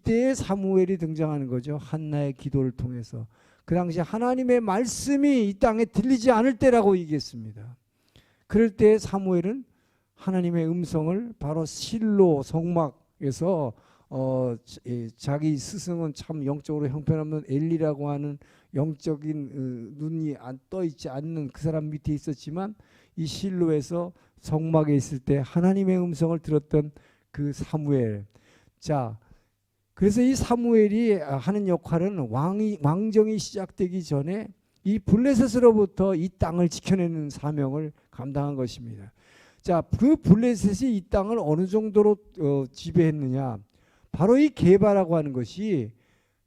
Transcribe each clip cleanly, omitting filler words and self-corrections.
이때에 사무엘이 등장하는 거죠. 한나의 기도를 통해서. 그 당시 하나님의 말씀이 이 땅에 들리지 않을 때라고 얘기했습니다. 그럴 때 사무엘은 하나님의 음성을 바로 실로 성막에서 자기 스승은 참 영적으로 형편없는 엘리라고 하는 영적인 눈이 떠 있지 않는 그 사람 밑에 있었지만 이 실로에서 성막에 있을 때 하나님의 음성을 들었던 그 사무엘. 자, 그래서 이 사무엘이 하는 역할은 왕정이 시작되기 전에 이 블레셋으로부터 이 땅을 지켜내는 사명을 감당한 것입니다. 자, 그 블레셋이 이 땅을 어느 정도로 지배했느냐? 바로 이 게바라고 하는 것이,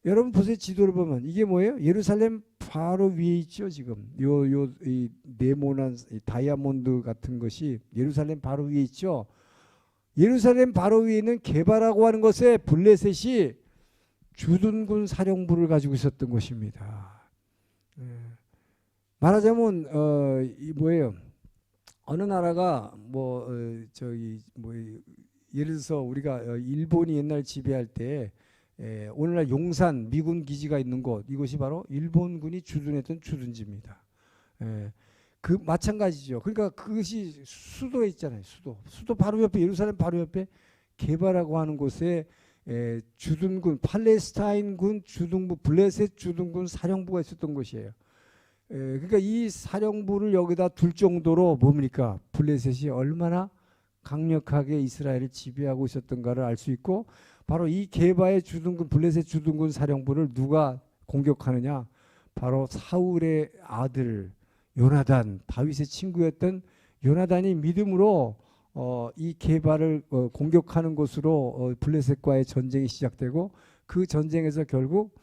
여러분 보세요. 지도를 보면 이게 뭐예요? 예루살렘 바로 위에 있죠. 지금 이 네모난 다이아몬드 같은 것이 예루살렘 바로 위에 있죠. 예루살렘 바로 위에 있는 게바라고 하는 것에 블레셋이 주둔군 사령부를 가지고 있었던 것입니다. 말하자면 이 뭐예요? 어느 나라가 예를 들어서 우리가 일본이 옛날 지배할 때 오늘날 용산 미군 기지가 있는 곳, 이곳이 바로 일본군이 주둔했던 주둔지입니다. 그 마찬가지죠. 그러니까 그것이 수도에 있잖아요. 수도 바로 옆에, 예루살렘 바로 옆에 게바라고 하는 곳에 주둔군, 팔레스타인군 주둔부, 블레셋 주둔군 사령부가 있었던 곳이에요. 그러니까 이 사령부를 여기다 둘 정도로 뭡니까? 블레셋이 얼마나 강력하게 이스라엘을 지배하고 있었던가를 알 수 있고, 바로 이 게바의 주둔군, 블레셋 주둔군 사령부를 누가 공격하느냐? 바로 사울의 아들 요나단, 다윗의 친구였던 요나단이 믿음으로 이 게바를 공격하는 것으로 블레셋과의 전쟁이 시작되고, 그 전쟁에서 결국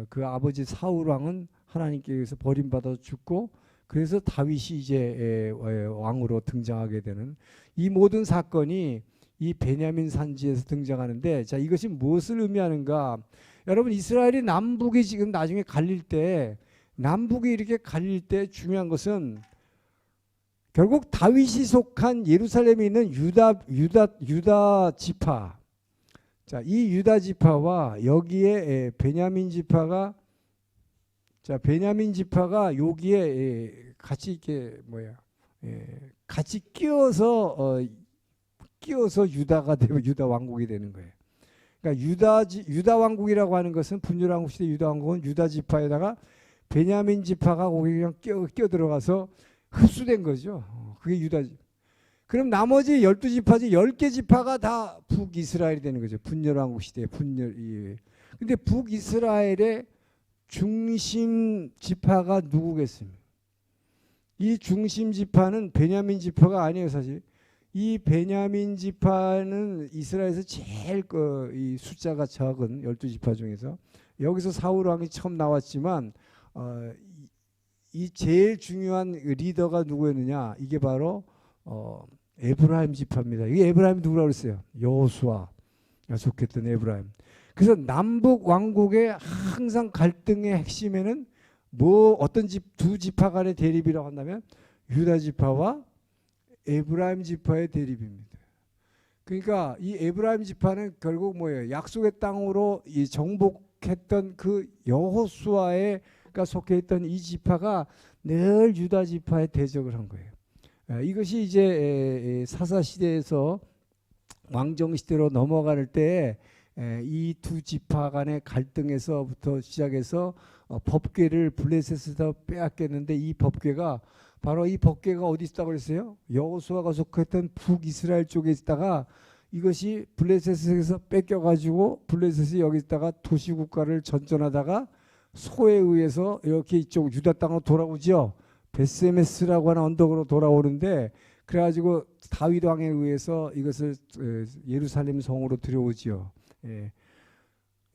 그 아버지 사울 왕은 하나님께 의해서 버림받아 죽고, 그래서 다윗이 이제 왕으로 등장하게 되는 이 모든 사건이 이 베냐민 산지에서 등장하는데, 자, 이것이 무엇을 의미하는가? 여러분, 이스라엘이 남북이 지금 나중에 갈릴 때, 남북이 이렇게 갈릴 때 중요한 것은 결국 다윗이 속한 예루살렘에 있는 유다 지파. 자, 이 유다 지파와 여기에 베냐민 지파가, 자, 베냐민 지파가 여기에 같이 이렇게 같이 끼어서 유다가 되고 유다 왕국이 되는 거예요. 그러니까 유다 왕국이라고 하는 것은, 분열왕국 시대 유다 왕국은 유다 지파에다가 베냐민 지파가 거기 그냥 끼어 들어가서 흡수된 거죠. 그게 유다. 그럼 나머지 12지파지 10개 지파가 다 북이스라엘이 되는 거죠. 분열왕국 시대 근데 북이스라엘의 중심 지파가 누구겠습니까? 이 중심 지파는 베냐민 지파가 아니에요, 사실. 이 베냐민 지파는 이스라엘에서 제일 이 숫자가 적은 12지파 중에서, 여기서 사울 왕이 처음 나왔지만 이 제일 중요한 리더가 누구였느냐? 이게 바로 에브라임 지파입니다. 이게 에브라임 누구라고 그랬어요? 여호수아가 속했던 에브라임. 그래서 남북 왕국의 항상 갈등의 핵심에는 어떤 두 지파 간의 대립이라고 한다면 유다 지파와 에브라임 지파의 대립입니다. 그러니까 이 에브라임 지파는 결국 뭐예요? 약속의 땅으로 이 정복했던 그 여호수아가 속해 있던 이 지파가 늘 유다 지파에 대적을 한 거예요. 이것이 이제 사사 시대에서 왕정 시대로 넘어갈 때 이 두 지파 간의 갈등에서부터 시작해서 법궤를 블레셋에서 빼앗겼는데, 이 법궤가 바로 이 법궤가 어디 있다고 그랬어요? 여호수아가 속했던 북이스라엘 쪽에 있다가 이것이 블레셋에서 뺏겨가지고 블레셋이 여기 있다가 도시국가를 전전하다가 소에 의해서 이렇게 이쪽 유다 땅으로 돌아오죠. 베스메스라고 하는 언덕으로 돌아오는데, 그래가지고 다윗 왕에 의해서 이것을 예루살렘 성으로 들여오지요.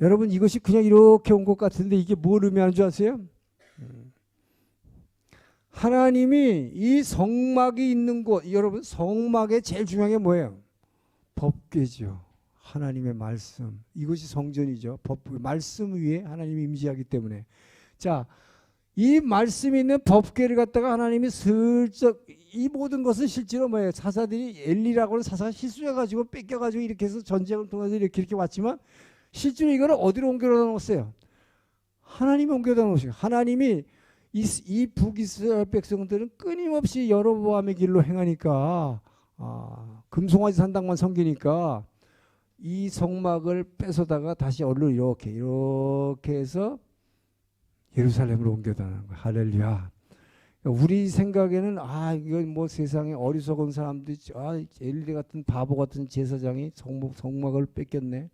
여러분, 이것이 그냥 이렇게 온 것 같은데 이게 뭘 의미하는 줄 아세요? 하나님이 이 성막이 있는 곳, 여러분, 성막의 제일 중요한 게 뭐예요? 법궤죠. 하나님의 말씀. 이것이 성전이죠. 말씀 위에 하나님이 임재하기 때문에. 자, 이 말씀이 있는 법궤를 갖다가 하나님이 슬쩍, 이 모든 것은 실제로 뭐예요? 사사들이 엘리라고 하는 사사가 실수해가지고 뺏겨가지고 이렇게 해서 전쟁을 통해서 이렇게 왔지만, 실제로 이거를 어디로 옮겨다 놓았어요? 하나님이 옮겨다 놓으시고, 하나님이 이 북이스라엘 백성들은 끊임없이 여로보암의 길로 행하니까, 금송아지 산당만 섬기니까 이 성막을 뺏어다가 다시 얼른 이렇게 해서 예루살렘으로 옮겨다 놓은 거야. 할렐루야. 우리 생각에는 이건 뭐 세상에 어리석은 사람들이 엘리 같은 바보 같은 제사장이 성막을 뺏겼네,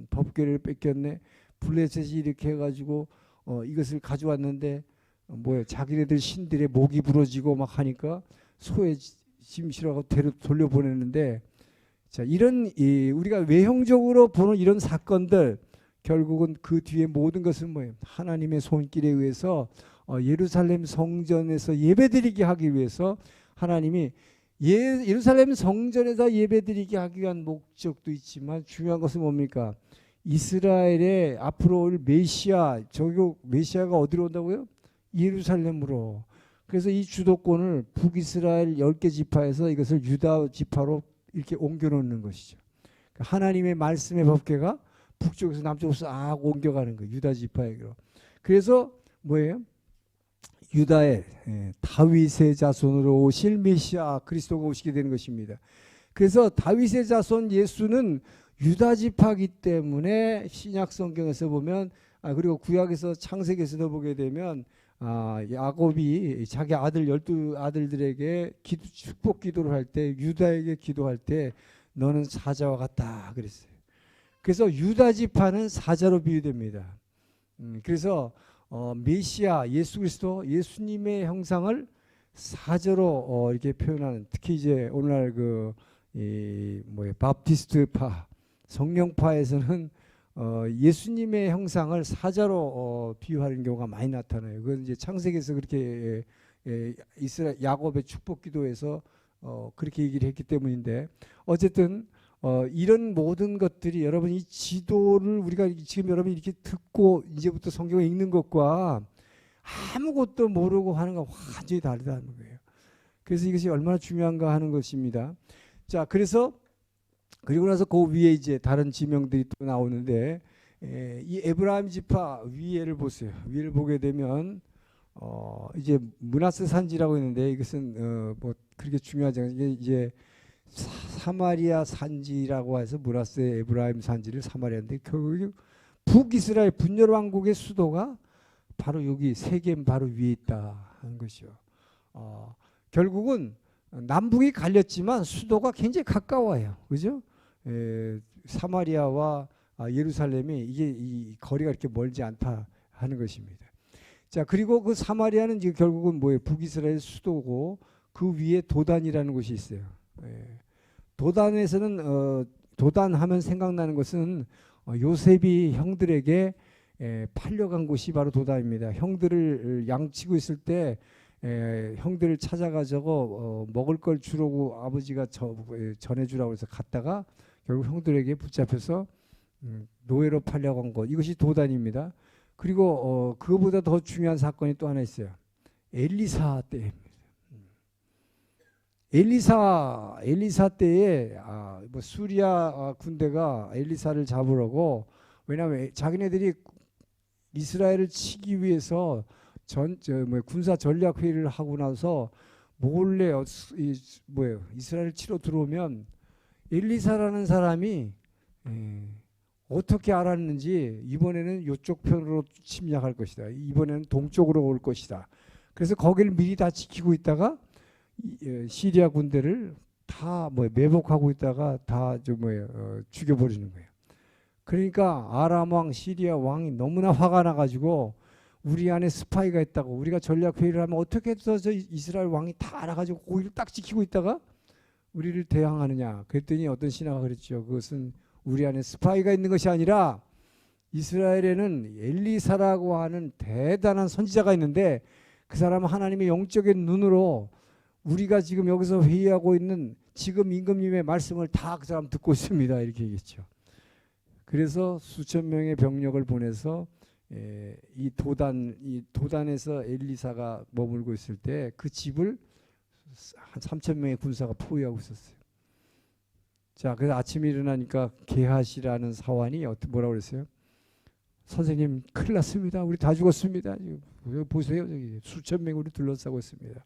법궤를 뺏겼네, 블레셋이 이렇게 해가지고 이것을 가져왔는데 자기네들 신들의 목이 부러지고 막 하니까 소에 짐실하고 돌려보냈는데, 자, 이런 우리가 외형적으로 보는 이런 사건들, 결국은 그 뒤에 모든 것은 뭐예요? 하나님의 손길에 의해서 예루살렘 성전에서 예배드리게 하기 위해서 하나님이 예루살렘 성전에서 예배드리게 하기 위한 목적도 있지만, 중요한 것은 뭡니까? 이스라엘의 앞으로 올 메시아, 메시아가 어디로 온다고요? 예루살렘으로. 그래서 이 주도권을 북이스라엘 10개 지파에서 이것을 유다 지파로 이렇게 옮겨놓는 것이죠. 하나님의 말씀의 법궤가 북쪽에서 남쪽으로 싹 옮겨가는 거예요. 유다 지파에게로. 그래서 뭐예요? 유다의 다윗의 자손으로 오실 메시아 그리스도가 오시게 되는 것입니다. 그래서 다윗의 자손 예수는 유다 지파이기 때문에 신약 성경에서 보면, 그리고 구약에서 창세기에서도 보게 되면 야곱이 자기 아들 12아들들에게 축복 기도를 할 때, 유다에게 기도할 때 너는 사자와 같다 그랬어요. 그래서 유다 지파는 사자로 비유됩니다. 그래서 메시아 예수 그리스도, 예수님의 형상을 사자로 이렇게 표현하는, 특히 이제 오늘날 바프티스트파, 성령파에서는 예수님의 형상을 사자로 비유하는 경우가 많이 나타나요. 그건 이제 창세기에서 그렇게 이스라엘 야곱의 축복 기도에서 그렇게 얘기를 했기 때문인데, 어쨌든 이런 모든 것들이, 여러분 이 지도를 우리가 지금 여러분이 이렇게 듣고 이제부터 성경을 읽는 것과 아무것도 모르고 하는 건 완전히 다르다는 거예요. 그래서 이것이 얼마나 중요한가 하는 것입니다. 자, 그리고 나서 그 위에 이제 다른 지명들이 또 나오는데, 이 에브라임 지파 위에를 보세요. 위를 보게 되면 이제 므낫세 산지라고 있는데, 이것은 뭐 그렇게 중요하지 않아요. 이제 사마리아 산지라고 해서 므낫세 에브라임 산지를 사마리아인데, 결국 북이스라엘 분열 왕국의 수도가 바로 여기 세겜 바로 위에 있다 하는 것이요. 결국은 남북이 갈렸지만 수도가 굉장히 가까워요. 그죠? 사마리아와 예루살렘이 이 거리가 이렇게 멀지 않다 하는 것입니다. 자, 그리고 그 사마리아는 이제 결국은 뭐예요? 북이스라엘 수도고, 그 위에 도단이라는 곳이 있어요. 도단에서는 도단하면 생각나는 것은 요셉이 형들에게 팔려간 곳이 바로 도단입니다. 형들을 양치고 있을 때 형들을 찾아가지고 먹을 걸 주라고 아버지가 전해주라고 해서 갔다가 결국 형들에게 붙잡혀서 노예로 팔려간 것, 이것이 도단입니다. 그리고 그거보다 더 중요한 사건이 또 하나 있어요. 엘리사 때입니다. 엘리사 때에 뭐 수리아 군대가 엘리사를 잡으려고, 왜냐하면 자기네들이 이스라엘을 치기 위해서 군사 전략 회의를 하고 나서 몰래 이스라엘 치러 들어오면 엘리사라는 사람이 어떻게 알았는지 이번에는 이쪽 편으로 침략할 것이다, 이번에는 동쪽으로 올 것이다. 그래서 거기를 미리 다 지키고 있다가 시리아 군대를 다 매복하고 있다가 다 죽여버리는 거예요. 그러니까 아람 왕, 시리아 왕이 너무나 화가 나가지고, 우리 안에 스파이가 있다고, 우리가 전략 회의를 하면 어떻게 해서 저 이스라엘 왕이 다 알아가지고 거기를 딱 지키고 있다가 우리를 대항하느냐. 그랬더니 어떤 신하가 그랬죠. 그것은 우리 안에 스파이가 있는 것이 아니라 이스라엘에는 엘리사라고 하는 대단한 선지자가 있는데, 그 사람은 하나님의 영적인 눈으로 우리가 지금 여기서 회의하고 있는 지금 임금님의 말씀을 다 그 사람 듣고 있습니다, 이렇게 얘기했죠. 그래서 수천 명의 병력을 보내서 이 도단에서 엘리사가 머물고 있을 때 그 집을 한 3천 명의 군사가 포위하고 있었어요. 자, 그래서 아침에 일어나니까 게하시라는 사환이 뭐라고 그랬어요? 선생님 큰일 났습니다. 우리 다 죽었습니다. 여기 보세요. 저기 수천 명이 우리 둘러싸고 있습니다.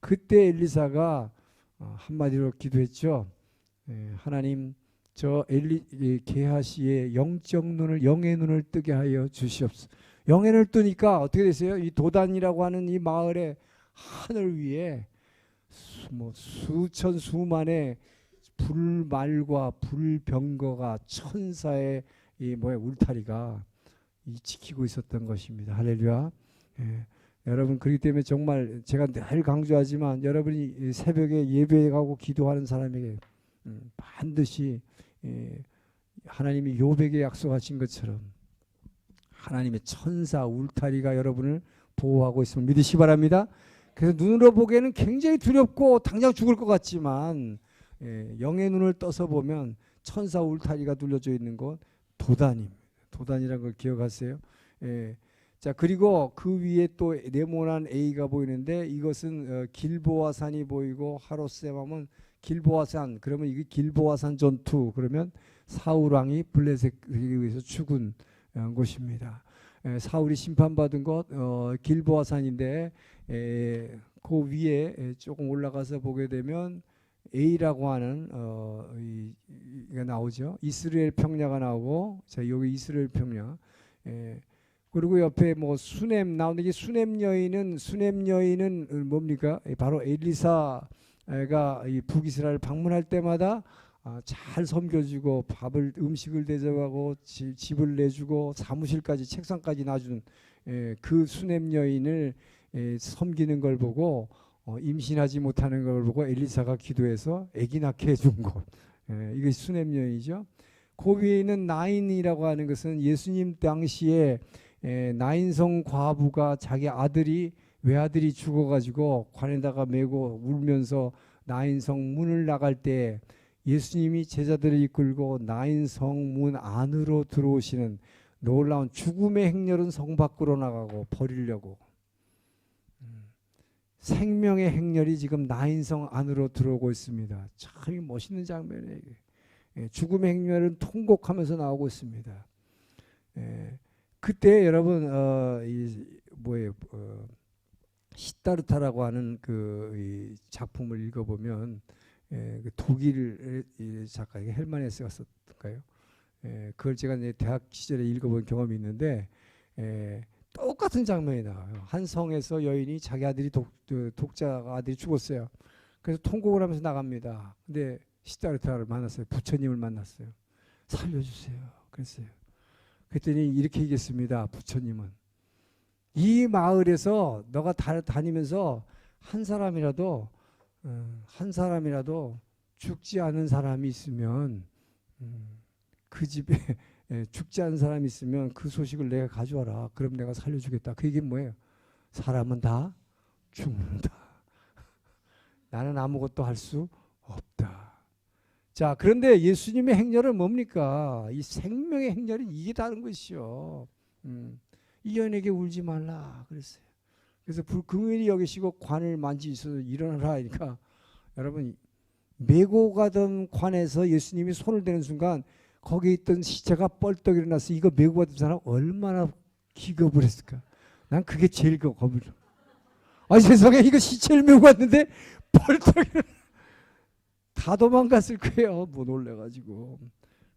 그때 엘리사가 한마디로 기도했죠. 하나님 저 게하시의 영적 눈을 영의 눈을 뜨게 하여 주시옵소서. 영의 눈을 뜨니까 어떻게 됐어요? 이 도단이라고 하는 이 마을의 하늘 위에 수천 수만의 불말과 불병거가 천사의 이 울타리가 지키고 있었던 것입니다. 할렐루야. 여러분 그렇기 때문에 정말 제가 늘 강조하지만 여러분이 새벽에 예배에 가고 기도하는 사람에게 반드시 하나님이 욥에게 약속하신 것처럼 하나님의 천사 울타리가 여러분을 보호하고 있음을 믿으시기 바랍니다. 그래서 눈으로 보기에는 굉장히 두렵고 당장 죽을 것 같지만 영의 눈을 떠서 보면 천사 울타리가 둘러져 있는 것 도단입니다. 도단이라는 걸 기억하세요. 자, 그리고 그 위에 또 네모난 A가 보이는데 이것은 길보아산이 보이고 하롯셈하면 길보아산, 그러면 이게 길보아산 전투, 그러면 사울 왕이 블레셋에 의해서 죽은 곳입니다. 사울이 심판받은 곳 길보아산인데 그 위에 조금 올라가서 보게 되면 A라고 하는 이가 나오죠. 이스라엘 평야가 나오고, 자 여기 이스라엘 평야. 그리고 옆에 수넴 나오는데, 수넴 여인은 뭡니까? 바로 엘리사가 이 북이스라엘 방문할 때마다 잘 섬겨주고 음식을 대접하고 집을 내주고 사무실까지 책상까지 놔주는 그 수넴 여인을 섬기는 걸 보고 임신하지 못하는 걸 보고 엘리사가 기도해서 아기 낳게 해준 곳. 이게 수넴 여인이죠. 그 위에 있는 나인이라고 하는 것은 예수님 당시에 나인성 과부가 자기 외아들이 죽어가지고 관에다가 메고 울면서 나인성 문을 나갈 때 예수님이 제자들을 이끌고 나인성 문 안으로 들어오시는 놀라운 죽음의 행렬은 성 밖으로 나가고 버리려고 생명의 행렬이 지금 나인성 안으로 들어오고 있습니다. 참 멋있는 장면이에요. 죽음의 행렬은 통곡하면서 나오고 있습니다. 그때 여러분 시타르타라고 하는 이 작품을 읽어보면 그 독일 작가에게 헬마네스가 썼을까요? 그걸 제가 이제 대학 시절에 읽어본 경험이 있는데 똑같은 장면이 나와요. 한 성에서 여인이 자기 독자 아들이 죽었어요. 그래서 통곡을 하면서 나갑니다. 근데 시타르타를 만났어요. 부처님을 만났어요. 살려주세요. 그랬어요. 그랬더니 이렇게 얘기했습니다. 부처님은 이 마을에서 너가 다니면서 한 사람이라도 죽지 않은 사람이 있으면 그 집에 죽지 않은 사람이 있으면 그 소식을 내가 가져와라. 그럼 내가 살려주겠다. 그 얘기는 뭐예요? 사람은 다 죽는다. 나는 아무것도 할 수 없다. 자, 그런데 예수님의 행렬은 뭡니까? 이 생명의 행렬은 이게 다른 것이요. 이 여인에게 울지 말라 그랬어요. 그래서 긍휼히 여기시고 관을 만지셔서 일어나라 하니까 여러분 메고 가던 관에서 예수님이 손을 대는 순간 거기에 있던 시체가 뻘떡 일어나서 이거 메고 가던 사람 얼마나 기겁을 했을까. 난 그게 제일 겁을. 세상에 이거 시체를 메고 갔는데 뻘떡 일어나. 다 도망갔을 거예요. 못 놀래가지고.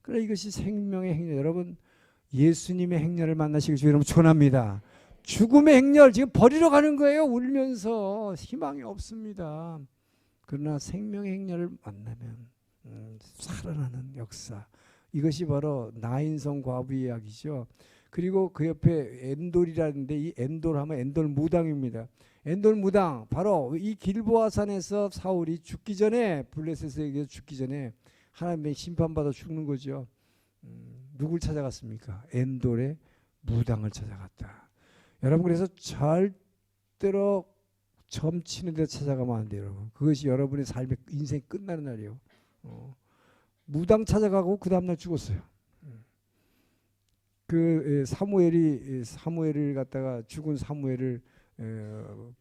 그래 이것이 생명의 행렬. 여러분 예수님의 행렬을 만나시길 주의 이름으로 축원합니다. 죽음의 행렬 지금 버리러 가는 거예요. 울면서 희망이 없습니다. 그러나 생명의 행렬을 만나면 살아나는 역사. 이것이 바로 나인성 과부 이야기죠. 그리고 그 옆에 엔돌이라는데 이 엔돌하면 엔돌 무당입니다. 엔돌 무당 바로 이 길보아산에서 사울이 죽기 전에 블레셋에게 죽기 전에 하나님의 심판받아 죽는 거죠. 누굴 찾아갔습니까? 엔돌의 무당을 찾아갔다. 여러분 그래서 절대로 점치는 데 찾아가면 안 돼요. 여러분. 그것이 여러분의 삶의 인생 끝나는 날이에요. 무당 찾아가고 그 다음날 죽었어요. 그 사무엘을 갖다가 죽은 사무엘을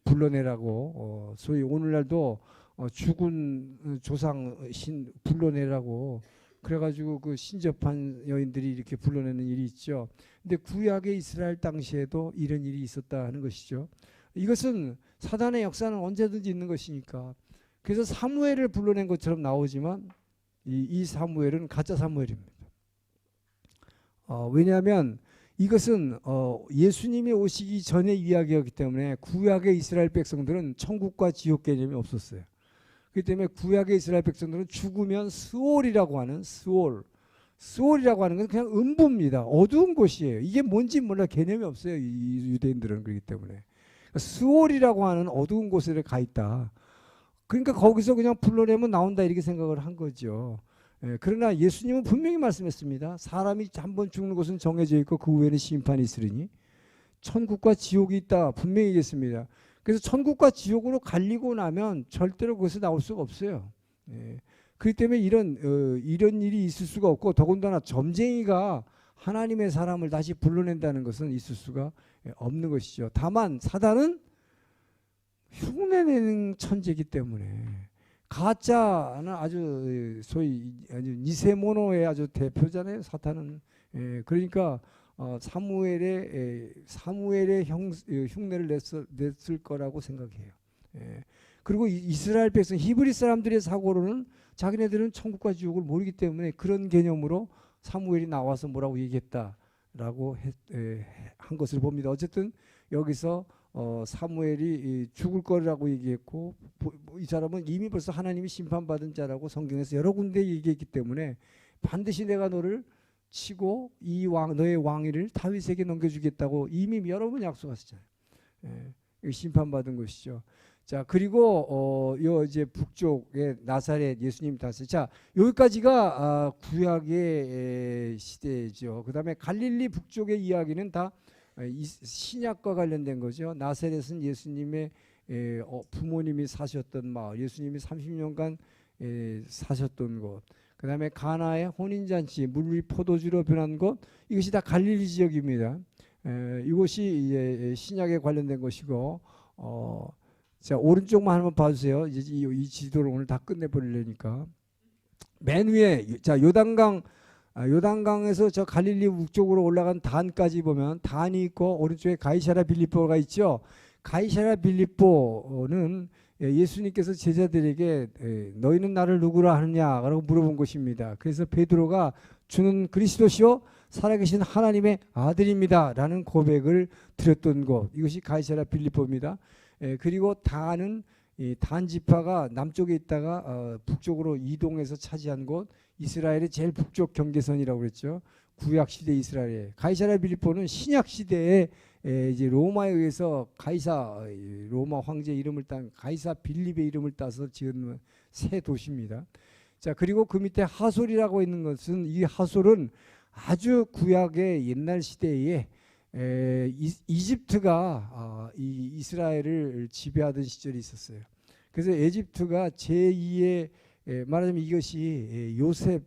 불러내라고 소위 오늘날도 죽은 조상 신 불러내라고 그래가지고 그 신접한 여인들이 이렇게 불러내는 일이 있죠. 근데 구약의 이스라엘 당시에도 이런 일이 있었다 하는 것이죠. 이것은 사단의 역사는 언제든지 있는 것이니까. 그래서 사무엘을 불러낸 것처럼 나오지만 이 사무엘은 가짜 사무엘입니다. 왜냐하면 이것은 예수님이 오시기 전의 이야기였기 때문에 구약의 이스라엘 백성들은 천국과 지옥 개념이 없었어요. 그렇기 때문에 구약의 이스라엘 백성들은 죽으면 스올이라고 하는 스올이라고 하는 것은 그냥 음부입니다. 어두운 곳이에요. 이게 뭔지 몰라 개념이 없어요. 이 유대인들은. 그렇기 때문에 스올이라고 하는 어두운 곳에 가 있다. 그러니까 거기서 그냥 불러내면 나온다 이렇게 생각을 한 거죠. 그러나 예수님은 분명히 말씀했습니다. 사람이 한번 죽는 것은 정해져 있고 그 후에는 심판이 있으리니 천국과 지옥이 있다 분명히 얘기했습니다. 그래서 천국과 지옥으로 갈리고 나면 절대로 거기서 나올 수가 없어요. 그렇기 때문에 이런 일이 있을 수가 없고, 더군다나 점쟁이가 하나님의 사람을 다시 불러낸다는 것은 있을 수가 없는 것이죠. 다만 사단은 흉내내는 천재이기 때문에, 가짜는 아주 소위 아주 니세모노의 아주 대표잖아요, 사탄은. 그러니까 사무엘의 흉내를 냈을 거라고 생각해요. 그리고 이스라엘 백성 히브리 사람들의 사고로는 자기네들은 천국과 지옥을 모르기 때문에 그런 개념으로 사무엘이 나와서 뭐라고 얘기했다라고 한 것을 봅니다. 어쨌든 여기서 사무엘이 죽을 거라고 얘기했고, 이 사람은 이미 벌써 하나님이 심판받은 자라고 성경에서 여러 군데 얘기했기 때문에 반드시 내가 너를 치고 너의 왕위를 다윗에게 넘겨주겠다고 이미 여러 번 약속하셨잖아요. 심판받은 것이죠. 자, 그리고 요 이제 북쪽의 나사렛 예수님 다스. 자, 여기까지가 구약의 시대죠. 그다음에 갈릴리 북쪽의 이야기는 다 신약과 관련된 거죠. 나사렛은 예수님의 부모님이 사셨던 마을, 예수님이 30년간 사셨던 곳. 그다음에 가나의 혼인잔치, 물이 포도주로 변한 곳, 이것이 다 갈릴리 지역입니다. 이것이 이제 신약에 관련된 것이고, 자, 오른쪽만 한번 봐주세요. 이제 이 지도를 오늘 다 끝내버리려니까. 맨 위에, 자, 요단강에서 저 갈릴리 북쪽으로 올라간 단까지 보면 단이 있고, 오른쪽에 가이사랴 빌립보가 있죠. 가이사랴 빌립보는 예수님께서 제자들에게 너희는 나를 누구라 하느냐라고 물어본 것입니다. 그래서 베드로가 주는 그리스도시요 살아계신 하나님의 아들입니다 라는 고백을 드렸던 곳, 이것이 가이사랴 빌립보입니다. 그리고 단은 단 지파가 남쪽에 있다가 북쪽으로 이동해서 차지한 곳, 이스라엘의 제일 북쪽 경계선이라고 그랬죠. 구약 시대 이스라엘. 가이사랴 빌립보는 신약 시대에 이제 로마에 의해서 로마 황제 이름을 딴 가이사 빌립의 이름을 따서 지은 새 도시입니다. 자, 그리고 그 밑에 하솔이라고 있는 것은, 이 하솔은 아주 구약의 옛날 시대에 이집트가 이스라엘을 지배하던 시절이 있었어요. 그래서 에집트가 제2의 말하자면 이것이 요셉이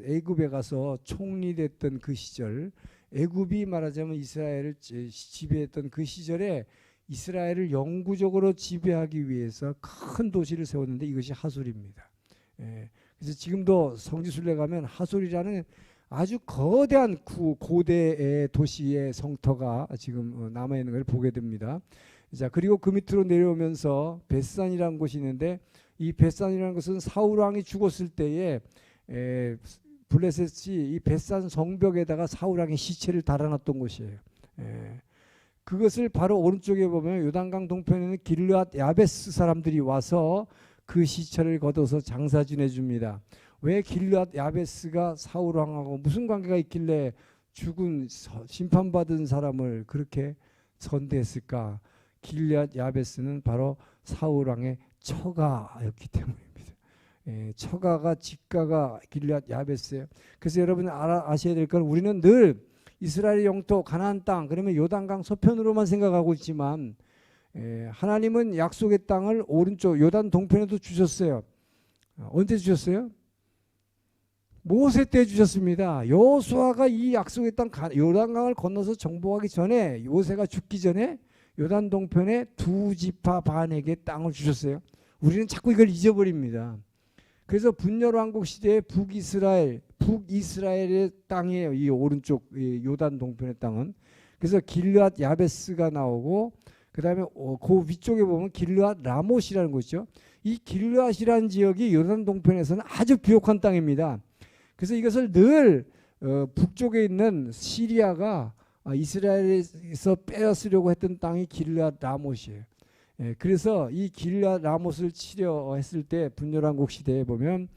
애굽에 가서 총리됐던 그 시절, 애굽이 말하자면 이스라엘을 지배했던 그 시절에 이스라엘을 영구적으로 지배하기 위해서 큰 도시를 세웠는데 이것이 하솔입니다. 그래서 지금도 성지순례 가면 하솔이라는 아주 거대한 고대 도시의 성터가 지금 남아있는 걸 보게 됩니다. 자, 그리고 그 밑으로 내려오면서 벳산이라는 곳이 있는데, 이 벳산이라는 것은 사울왕이 죽었을 때에 블레셋이 이 벳산 성벽에다가 사울왕의 시체를 달아놨던 곳이에요. 그것을 바로 오른쪽에 보면 요단강 동편에는 길르앗 야베스 사람들이 와서 그 시체를 걷어서 장사 지내줍니다. 왜 길르앗 야베스가 사울왕하고 무슨 관계가 있길래 죽은 심판받은 사람을 그렇게 선대했을까? 길르앗 야베스는 바로 사울왕의 처가였기 때문입니다. 처가가 직가가 길르앗 야베스예요. 그래서 여러분 아셔야 될 건, 우리는 늘 이스라엘의 영토 가나안 땅 그러면 요단강 서편으로만 생각하고 있지만 하나님은 약속의 땅을 오른쪽 요단 동편에도 주셨어요. 언제 주셨어요? 모세 때 주셨습니다. 여호수아가 이 약속의 땅 요단강을 건너서 정복하기 전에, 모세가 죽기 전에 요단 동편의 두 지파 반에게 땅을 주셨어요. 우리는 자꾸 이걸 잊어버립니다. 그래서 분열왕국 시대에 북이스라엘의 땅이에요. 이 오른쪽 요단 동편의 땅은. 그래서 길르앗 야베스가 나오고 그다음에 그 위쪽에 보면 길르앗 라못이라는 곳이죠. 이 길르앗이라는 지역이 요단 동편에서는 아주 비옥한 땅입니다. 그래서 이것을 늘 북쪽에 있는 시리아가 이스라엘에서 빼앗으려고 했던 땅이 길르앗 라못이에요. 그래서 이 길르앗 라못을 치려 했을 때 분열왕국 시대에 보면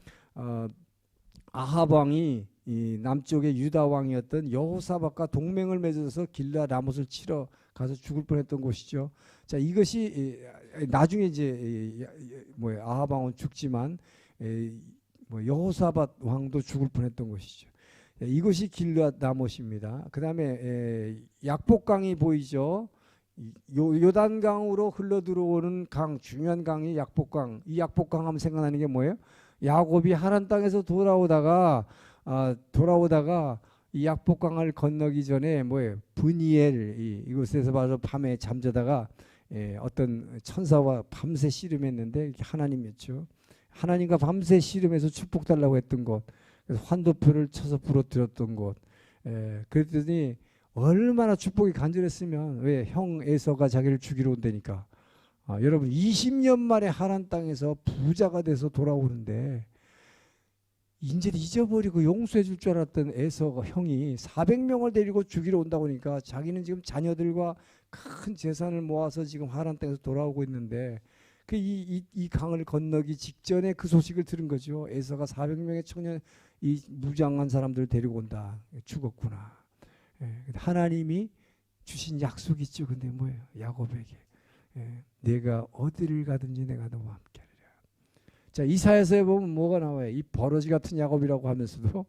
아합 왕이 이 남쪽의 유다 왕이었던 여호사밧과 동맹을 맺어서 길르앗 라못을 치러 가서 죽을 뻔했던 곳이죠. 자, 이것이 나중에 이제 아합 왕은 죽지만 여호사밧 왕도 죽을 뻔했던 곳이죠. 이것이 길르앗 라못입니다. 그다음에 약복강이 보이죠. 요단강으로 흘러 들어오는 강, 중요한 강이 약복강. 이 약복강 하면 생각나는 게 뭐예요? 야곱이 하란 땅에서 돌아오다가 이 약복강을 건너기 전에 브니엘 이곳에서 바로 밤에 잠자다가 어떤 천사와 밤새 씨름했는데 하나님이었죠. 하나님과 밤새 씨름해서 축복 달라고 했던 곳. 그래서 환도표를 쳐서 부러뜨렸던 곳. 그랬더니 얼마나 축복이 간절했으면 왜 형 에서가 자기를 죽이러 온다니까. 여러분 20년 만에 하란 땅에서 부자가 돼서 돌아오는데 이제 잊어버리고 용서해 줄 줄 알았던 에서가 형이 400명을 데리고 죽이러 온다고 하니까 자기는 지금 자녀들과 큰 재산을 모아서 지금 하란 땅에서 돌아오고 있는데 이 강을 건너기 직전에 그 소식을 들은 거죠. 에서가 400명의 청년 이 무장한 사람들을 데리고 온다. 죽었구나. 하나님이 주신 약속이 있죠. 근데 뭐예요? 야곱에게 내가 어디를 가든지 내가 너와 함께하리라. 자, 이사야서에 보면 뭐가 나와요? 이 버러지 같은 야곱이라고 하면서도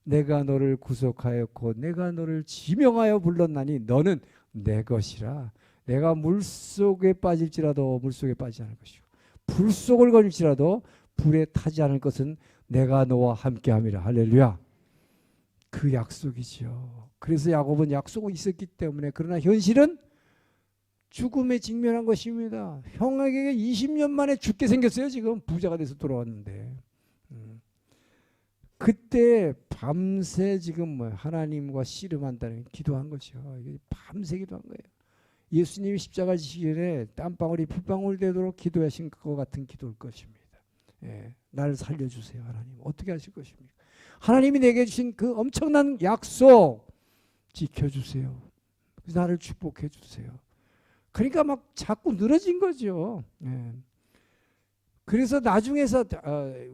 내가 너를 구속하였고 내가 너를 지명하여 불렀나니 너는 내 것이라. 내가 물속에 빠질지라도 물속에 빠지지 않을 것이고 불속을 걸릴지라도 불에 타지 않을 것은 내가 너와 함께함이라. 할렐루야. 그 약속이죠. 그래서 야곱은 약속이 있었기 때문에 그러나 현실은 죽음에 직면한 것입니다. 형에게 20년 만에 죽게 생겼어요. 지금 부자가 돼서 돌아왔는데 그때 밤새 지금 하나님과 씨름한다는 기도한 거죠. 밤새 기도한 거예요. 예수님이 십자가 지시기 전에 땀방울이 핏방울 되도록 기도하신 것 같은 기도일 것입니다. 나를 살려주세요. 하나님 어떻게 하실 것입니까? 하나님이 내게 주신 그 엄청난 약속 지켜주세요. 나를 축복해 주세요. 그러니까 막 자꾸 늘어진 거죠. 그래서 나중에서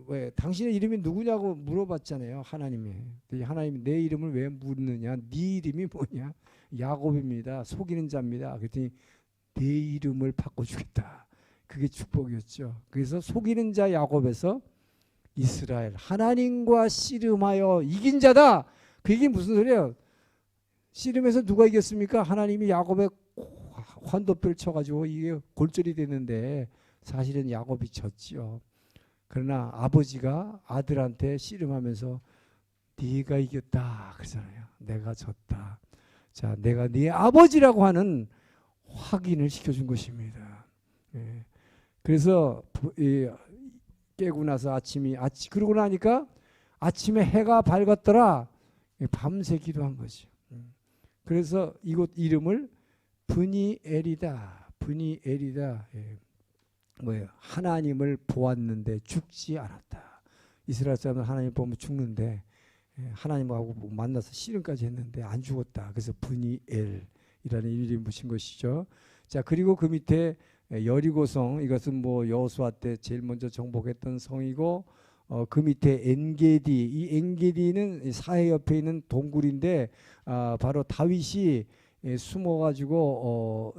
왜 당신의 이름이 누구냐고 물어봤잖아요. 하나님이. 하나님이 내 이름을 왜 묻느냐? 네 이름이 뭐냐? 야곱입니다. 속이는 자입니다. 그랬더니 내 이름을 바꿔주겠다. 그게 축복이었죠. 그래서 속이는 자 야곱에서 이스라엘, 하나님과 씨름하여 이긴 자다. 그게 무슨 소리예요? 씨름에서 누가 이겼습니까? 하나님이 야곱의 환도뼈를 쳐가지고 이게 골절이 됐는데 사실은 야곱이 졌지요. 그러나 아버지가 아들한테 씨름하면서 네가 이겼다 그러잖아요. 내가 졌다. 자, 내가 네 아버지라고 하는 확인을 시켜준 것입니다. 그래서 깨고 나서 그러고 나니까 아침에 해가 밝았더라. 밤새 기도한 거죠. 그래서 이곳 이름을 브니엘이다. 브니엘이다. 뭐예요? 하나님을 보았는데 죽지 않았다. 이스라엘 사람은 하나님 보면 죽는데 하나님하고 만나서 씨름까지 했는데 안 죽었다. 그래서 브니엘이라는 이름을 붙인 것이죠. 자, 그리고 그 밑에 여리고성, 이것은 여호수아 때 제일 먼저 정복했던 성이고 그 밑에 엔게디, 이 엔게디는 사해 옆에 있는 동굴인데 바로 다윗이 숨어가지고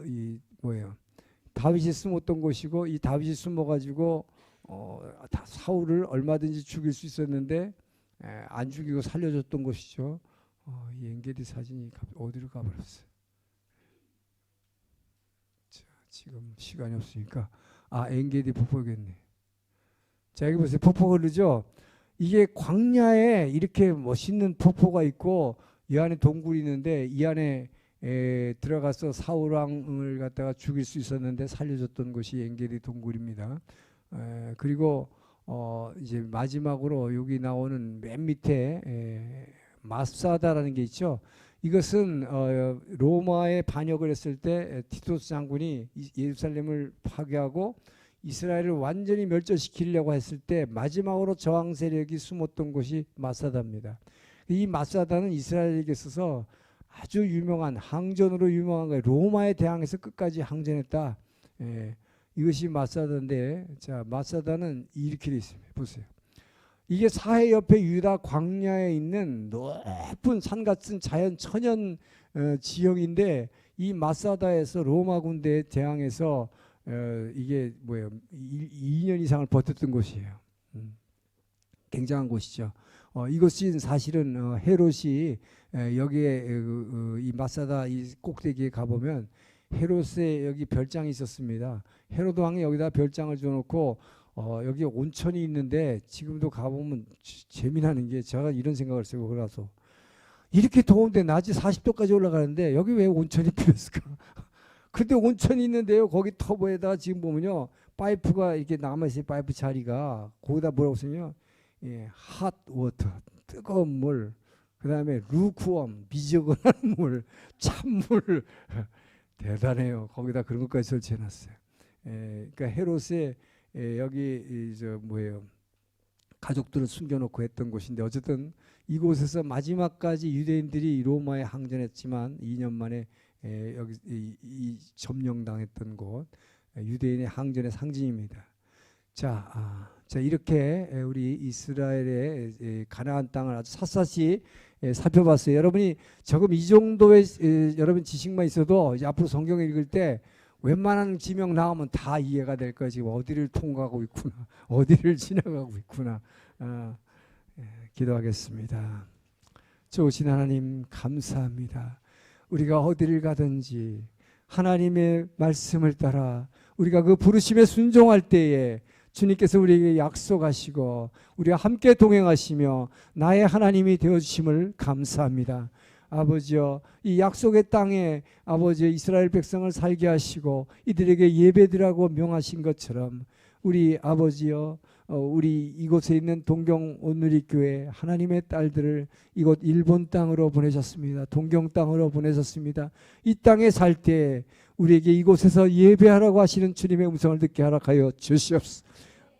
다윗이 숨었던 곳이고 이 다윗이 숨어가지고 사울을 얼마든지 죽일 수 있었는데 안 죽이고 살려줬던 곳이죠. 이 엔게디 사진이 어디로 가버렸어요? 자, 지금 시간이 없으니까 엔게디 폭포겠네. 자, 여기 보세요. 폭포가 흐르죠. 이게 광야에 이렇게 멋있는 폭포가 있고 이 안에 동굴이 있는데 이 안에 들어가서 사울 왕을 갖다가 죽일 수 있었는데 살려줬던 곳이 엔게디 동굴입니다. 그리고 이제 마지막으로 여기 나오는 맨 밑에 마사다라는 게 있죠. 이것은 로마에 반역을 했을 때 티토스 장군이 예루살렘을 파괴하고 이스라엘을 완전히 멸절시키려고 했을 때 마지막으로 저항 세력이 숨었던 곳이 마사다입니다. 이 마사다는 이스라엘에게 있어서 아주 유명한 항전으로 유명한 거예요. 로마에 대항해서 끝까지 항전했다. 이것이 마사다인데, 자, 마사다는 이렇게 돼 있습니다. 보세요. 이게 사해 옆에 유다 광야에 있는 높은 산 같은 자연 천연 지형인데, 이 마사다에서 로마 군대에 대항해서 이게 뭐예요? 2년 이상을 버텼던 곳이에요. 굉장한 곳이죠. 이것이 사실은 헤롯이 여기에 이 마사다 이 꼭대기에 가보면 헤롯의 여기 별장이 있었습니다. 헤롯 왕이 여기다 별장을 줘놓고 여기 온천이 있는데 지금도 가보면 재미나는 게 제가 이런 생각을 했어요. 그래서 이렇게 더운데 낮이 40도까지 올라가는데 여기 왜 온천이 필요했을까? 근데 온천이 있는데요. 거기 터보에다가 지금 보면요. 파이프가 이렇게 남아있어요. 파이프 자리가. 거기다 뭐라고 쓰냐면 핫 워터, 뜨거운 물, 그 다음에 루크웜, 미지근한 물, 찬물. 대단해요. 거기다 그런 것까지 설치해놨어요. 그러니까 헤롯의 여기 저 뭐예요? 가족들을 숨겨놓고 했던 곳인데 어쨌든 이곳에서 마지막까지 유대인들이 로마에 항전했지만 2년 만에 여기 이 점령당했던 곳, 유대인의 항전의 상징입니다. 자, 이렇게 우리 이스라엘의 가나안 땅을 아주 샅샅이 살펴봤어요. 여러분이 조금 이 정도의 여러분 지식만 있어도 이제 앞으로 성경 읽을 때 웬만한 지명 나오면 다 이해가 될 거예요. 지금 어디를 통과하고 있구나, 어디를 지나가고 있구나. 기도하겠습니다. 좋으신 하나님 감사합니다. 우리가 어디를 가든지 하나님의 말씀을 따라 우리가 그 부르심에 순종할 때에 주님께서 우리에게 약속하시고 우리와 함께 동행하시며 나의 하나님이 되어주심을 감사합니다. 아버지여, 이 약속의 땅에 아버지 이스라엘 백성을 살게 하시고 이들에게 예배드리라고 명하신 것처럼 우리 아버지여, 우리 이곳에 있는 동경 온누리교회 하나님의 딸들을 이곳 일본 땅으로 보내셨습니다. 동경 땅으로 보내셨습니다. 이 땅에 살 때 우리에게 이곳에서 예배하라고 하시는 주님의 음성을 듣게 하락하여 주시옵소서.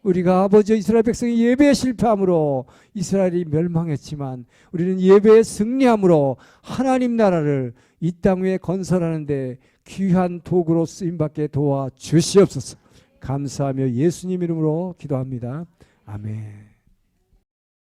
우리가 아버지 이스라엘 백성이 예배에 실패함으로 이스라엘이 멸망했지만 우리는 예배에 승리함으로 하나님 나라를 이 땅 위에 건설하는데 귀한 도구로 쓰임받게 도와 주시옵소서. 감사하며 예수님 이름으로 기도합니다. 아멘.